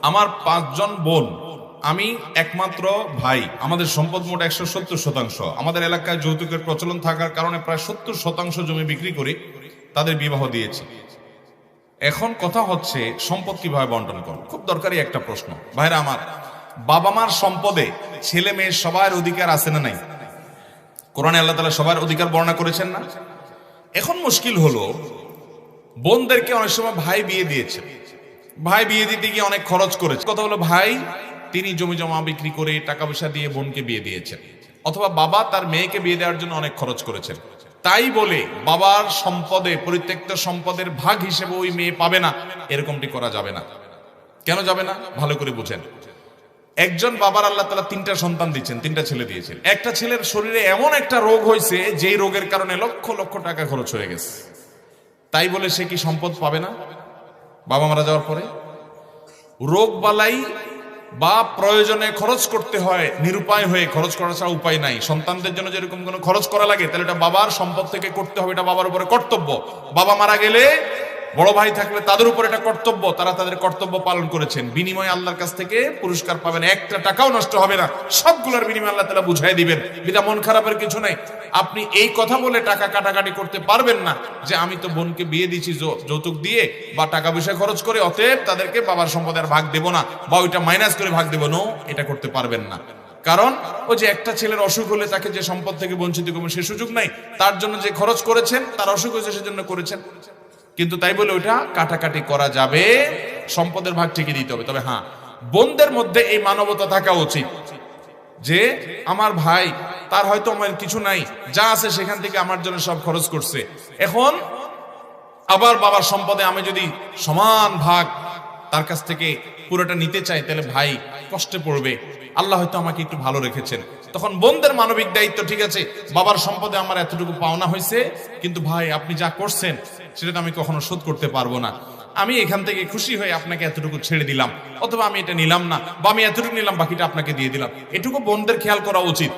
আমার 5 জন বোন, আমি একমাত্র ভাই। আমাদের সম্পদ মোট 170%। আমাদের এলাকায় যৌতুকের প্রচলন থাকার কারণে প্রায় 70% জমি বিক্রি করে তাদের বিবাহ দিয়েছি। এখন কথা হচ্ছে সম্পদ কিভাবে বন্টন করব। খুব দরকারি একটা প্রশ্ন ভাইরা আমার। বাবা মার সম্পদে ছেলে মেয়ে সবার অধিকার আছে না নাই? কোরআনে আল্লাহ তাআলা সবার অধিকার বর্ণনা করেছেন না? এখন মুশকিল হলো, বোনদেরকে অনেক সময় ভাই বিয়ে দিয়েছে, ভাই বিয়ে দিতে গিয়ে অনেক খরচ করেছে। কথা হলো ভাই তিনি জমি জমা বিক্রি করে টাকা পয়সা দিয়ে বোনকে বিয়ে দিয়েছেন, অথবা বাবা তার মেয়েকে বিয়ে দেওয়ার জন্য অনেক খরচ করেছেন। তাই বলে বাবার সম্পদে, পরিত্যক্ত সম্পদের ভাগ হিসেবে ওই মেয়ে পাবে না, এরকমটি করা যাবে না। কেন যাবে না ভালো করে বুঝেন। একজন বাবার আল্লাহ তাআলা 3টা সন্তান দিচ্ছেন, 3টা ছেলে দিয়েছেন। একটা ছেলের শরীরে এমন একটা রোগ হয়েছে যেই রোগের কারণে লক্ষ লক্ষ টাকা খরচ হয়ে গেছে। তাই বলে সে কি সম্পদ পাবে না বাবা মারা যাওয়ার পরে? রোগ বালাই বা প্রয়োজনে খরচ করতে হয়, নিরুপায় হয়ে খরচ করা ছাড়া উপায় নাই। সন্তানদের জন্য যেরকম কোনো খরচ করা লাগে, তাহলে এটা বাবার সম্পদ থেকে করতে হবে, এটা বাবার উপরে কর্তব্য। বাবা মারা গেলে বড় ভাই থাকলে তাদের উপর এটা কর্তব্য, তারা তাদের কর্তব্য পালন করেছেন। বিনিময়ে আল্লাহর কাছ থেকে পুরস্কার পাবেন, একটা টাকাও নষ্ট হবে না, সবগুলোর বিনিময়ে আল্লাহ তাআলা বুঝাই দিবেন। এটা মন খারাপের কিছু নাই। আপনি এই কথা বলে টাকা কাটাকাটি করতে পারবেন না যে আমি তো বোনকে বিয়ে দিয়েছি যৌতুক দিয়ে বা টাকা পয়সা খরচ করে, অতএব তাদেরকে বাবার সম্পদের ভাগ দেব না বা ওইটা মাইনাস করে ভাগ দেব। নো, এটা করতে পারবেন না। কারণ ওই যে একটা ছেলের অসুখ হলে তাকে যে সম্পদ থেকে বঞ্চিত করবেন সে সুযোগ নাই। তার জন্য যে খরচ করেছেন, তার অসুখ হয়েছে সেজন্য করেছেন, কিন্তু তাই বলে ওইটা কাটাকাটি করা যাবে, সম্পদের ভাগ ঠিকই দিতে হবে। তবে হ্যাঁ, বোনদের মধ্যে এই মানবতা থাকা উচিত যে আমার ভাই, তার হয়তো আমার কিছু নাই, যা আছে সেখান থেকে আমার জন্য সব খরচ করছে। এখন আবার বাবার সম্পদে আমি যদি সমান ভাগ তার কাছ থেকে পুরোটা নিতে চাই, তাহলে ভাই কষ্টে পড়বে। আল্লাহ হয়তো আমাকে একটু ভালো রেখেছেন, তখন বোনদের মানবিক দায়িত্ব, ঠিক আছে বাবার সম্পদে আমার এতটুকু পাওনা হয়েছে, কিন্তু ভাই আপনি যা করছেন সেটা তো আমি কখনো শোধ করতে পারবো না, আমি এখান থেকে খুশি হয়ে আপনাকে এতটুকু ছেড়ে দিলাম, অথবা আমি এটা নিলাম না, বা আমি এতটুকু নিলাম বাকিটা আপনাকে দিয়ে দিলাম। এটুকু বোনদের খেয়াল করা উচিত।